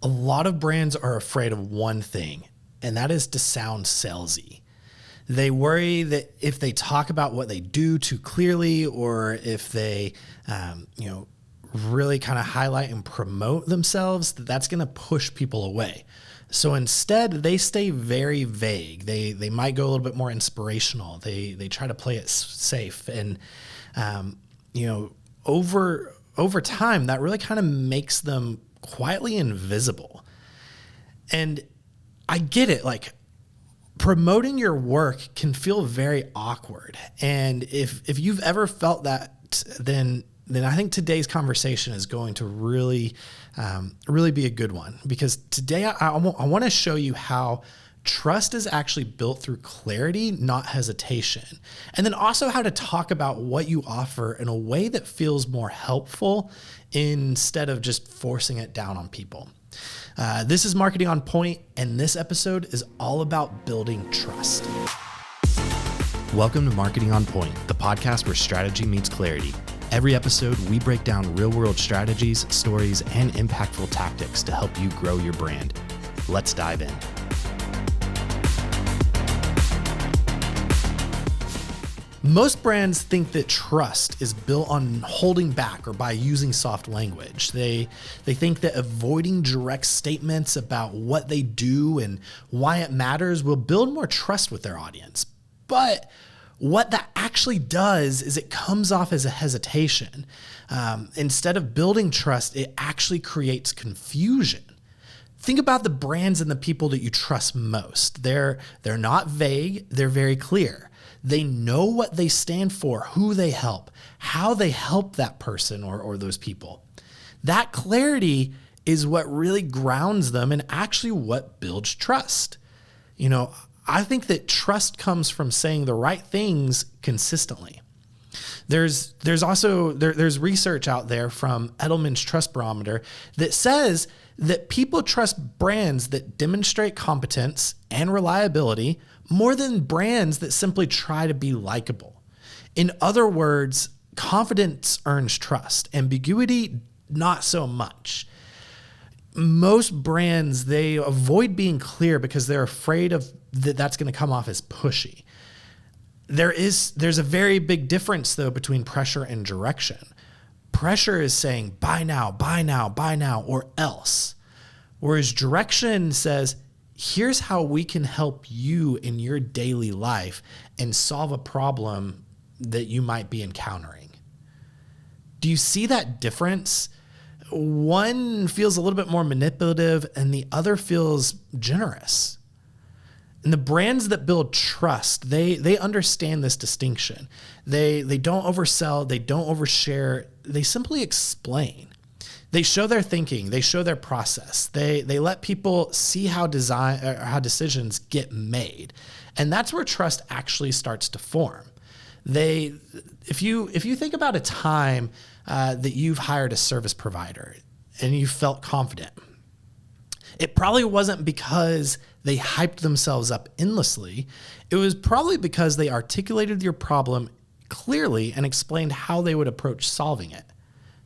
A lot of brands are afraid of one thing, and that is to sound salesy. They worry that if they talk about what they do too clearly, or if they, really kind of highlight and promote themselves, that's going to push people away. So instead, they stay very vague. They might go a little bit more inspirational. They try to play it safe, and over time, that really kind of makes them quietly invisible. And I get it, like, promoting your work can feel very awkward. And if you've ever felt that, then I think today's conversation is going to really be a good one, because today I want to show you how trust is actually built through clarity, not hesitation. And then also how to talk about what you offer in a way that feels more helpful instead of just forcing it down on people. This is Marketing on Point, and this episode is all about building trust. Welcome to Marketing on Point, the podcast where strategy meets clarity. Every episode, we break down real-world strategies, stories, and impactful tactics to help you grow your brand. Let's dive in. Most brands think that trust is built on holding back or by using soft language. They think that avoiding direct statements about what they do and why it matters will build more trust with their audience. But what that actually does is it comes off as a hesitation. Instead of building trust, it actually creates confusion. Think about the brands and the people that you trust most. They're not vague, they're very clear. They know what they stand for, who they help, how they help that person or those people. That clarity is what really grounds them and actually what builds trust. I think that trust comes from saying the right things consistently. There's research out there from Edelman's Trust Barometer that says that people trust brands that demonstrate competence and reliability more than brands that simply try to be likable. In other words, confidence earns trust. Ambiguity, not so much. Most brands, they avoid being clear because they're afraid of that's going to come off as pushy. There's a very big difference, though, between pressure and direction. Pressure is saying, buy now, buy now, buy now, or else. Whereas direction says, here's how we can help you in your daily life and solve a problem that you might be encountering. Do you see that difference? One feels a little bit more manipulative and the other feels generous. And the brands that build trust, they understand this distinction. They don't oversell, they don't overshare, they simply explain. They show their thinking, they show their process. They let people see how decisions get made. And that's where trust actually starts to form. If you think about a time that you've hired a service provider and you felt confident, it probably wasn't because they hyped themselves up endlessly. It was probably because they articulated your problem clearly and explained how they would approach solving it.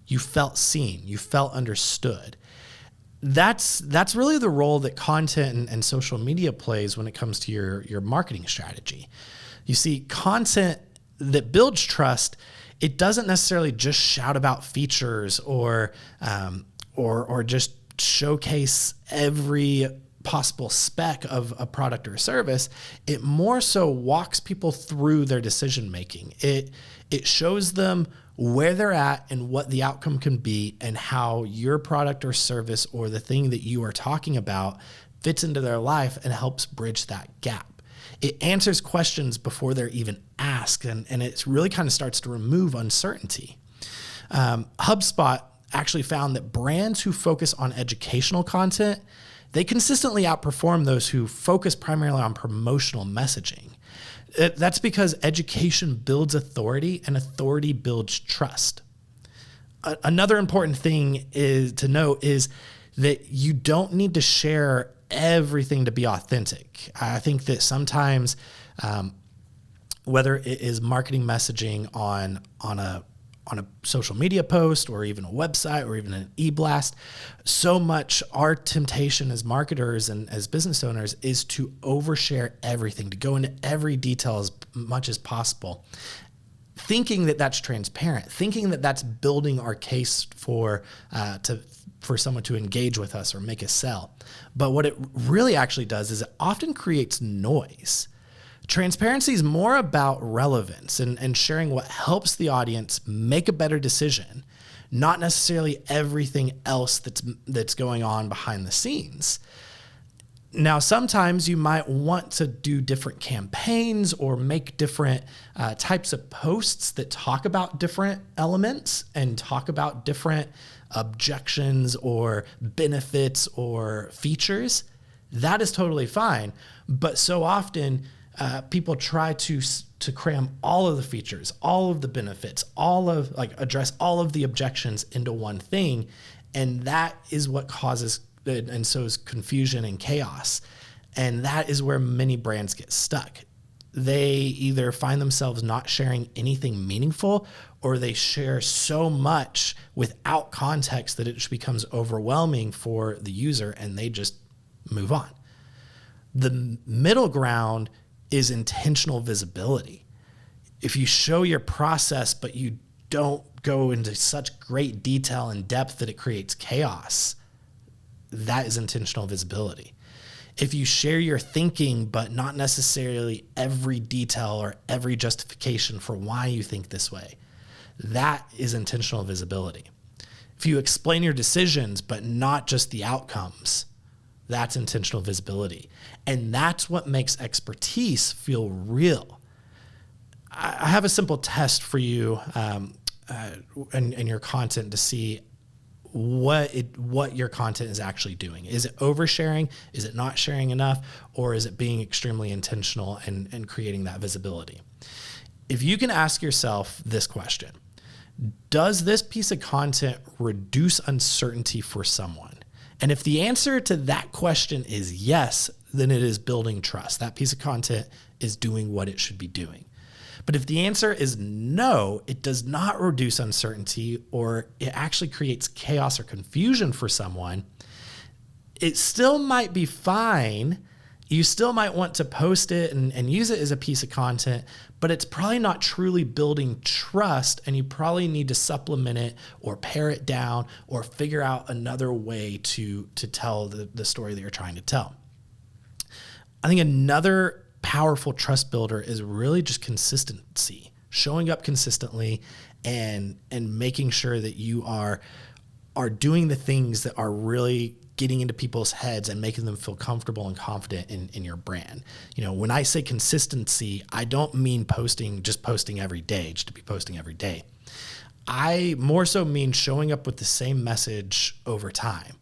You felt seen, you felt understood. That's really the role that content and social media plays when it comes to your marketing strategy. You see, content that builds trust, it doesn't necessarily just shout about features or just showcase every possible spec of a product or service. It more so walks people through their decision making. It shows them where they're at and what the outcome can be and how your product or service or the thing that you are talking about fits into their life and helps bridge that gap. It answers questions before they're even asked, and it really kind of starts to remove uncertainty. HubSpot actually found that brands who focus on educational content, they consistently outperform those who focus primarily on promotional messaging. That's because education builds authority and authority builds trust. Another important thing to note is that you don't need to share everything to be authentic. I think that sometimes, whether it is marketing messaging on on a social media post or even a website or even an e-blast. So much our temptation as marketers and as business owners is to overshare everything, to go into every detail as much as possible, thinking that that's transparent, thinking that that's building our case for someone to engage with us or make a sell. But what it really actually does is it often creates noise. Transparency is more about relevance and sharing what helps the audience make a better decision, not necessarily everything else that's going on behind the scenes. Now, sometimes you might want to do different campaigns or make different types of posts that talk about different elements and talk about different objections or benefits or features. That is totally fine. But so often, people try to cram all of the features, all of the benefits, address all of the objections into one thing. And that is what causes and sows confusion and chaos. And that is where many brands get stuck. They either find themselves not sharing anything meaningful, or they share so much without context that it just becomes overwhelming for the user and they just move on. The middle ground is intentional visibility. If you show your process, but you don't go into such great detail and depth that it creates chaos, that is intentional visibility. If you share your thinking, but not necessarily every detail or every justification for why you think this way, that is intentional visibility. If you explain your decisions, but not just the outcomes, that's intentional visibility. And that's what makes expertise feel real. I have a simple test for you and your content to see what your content is actually doing. Is it oversharing? Is it not sharing enough? Or is it being extremely intentional and creating that visibility? If you can ask yourself this question, does this piece of content reduce uncertainty for someone? And if the answer to that question is yes, then it is building trust. That piece of content is doing what it should be doing. But if the answer is no, it does not reduce uncertainty, or it actually creates chaos or confusion for someone, it still might be fine. You still might want to post it and use it as a piece of content, but it's probably not truly building trust, and you probably need to supplement it or pare it down or figure out another way to tell the story that you're trying to tell. I think another powerful trust builder is really just consistency, showing up consistently and making sure that you are doing the things that are really getting into people's heads and making them feel comfortable and confident in your brand. You know, when I say consistency, I don't mean just posting every day, just to be posting every day. I more so mean showing up with the same message over time.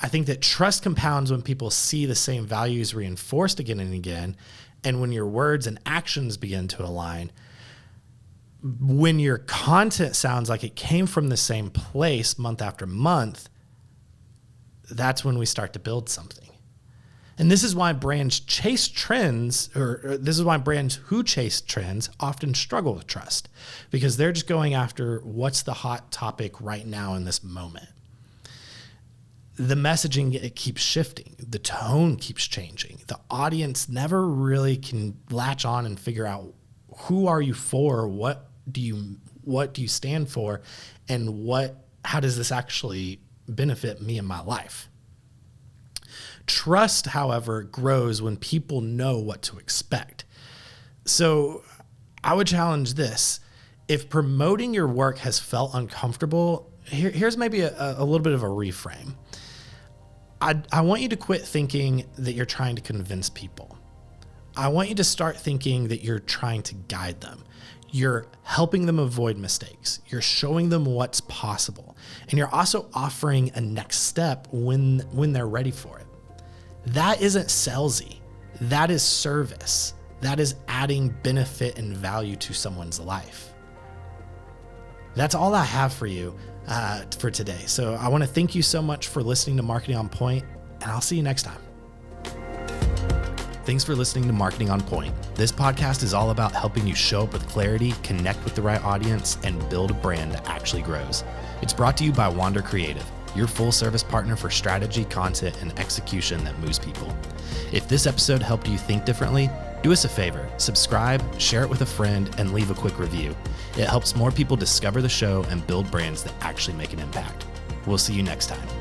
I think that trust compounds when people see the same values reinforced again and again, and when your words and actions begin to align. When your content sounds like it came from the same place month after month, that's when we start to build something. And this is why brands chase trends, or this is why brands who chase trends often struggle with trust, because they're just going after what's the hot topic right now in this moment. The messaging, it keeps shifting. The tone keeps changing. The audience never really can latch on and figure out who are you for, what do you stand for, and how does this actually benefit me in my life. Trust, however, grows when people know what to expect. So I would challenge this. If promoting your work has felt uncomfortable, here's maybe a little bit of a reframe. I want you to quit thinking that you're trying to convince people. I want you to start thinking that you're trying to guide them. You're helping them avoid mistakes. You're showing them what's possible. And you're also offering a next step when they're ready for it. That isn't salesy. That is service. That is adding benefit and value to someone's life. That's all I have for you for today. So I want to thank you so much for listening to Marketing on Point, and I'll see you next time. Thanks for listening to Marketing on Point. This podcast is all about helping you show up with clarity, connect with the right audience, and build a brand that actually grows. It's brought to you by Wander Creative, your full-service partner for strategy, content, and execution that moves people. If this episode helped you think differently, do us a favor, subscribe, share it with a friend, and leave a quick review. It helps more people discover the show and build brands that actually make an impact. We'll see you next time.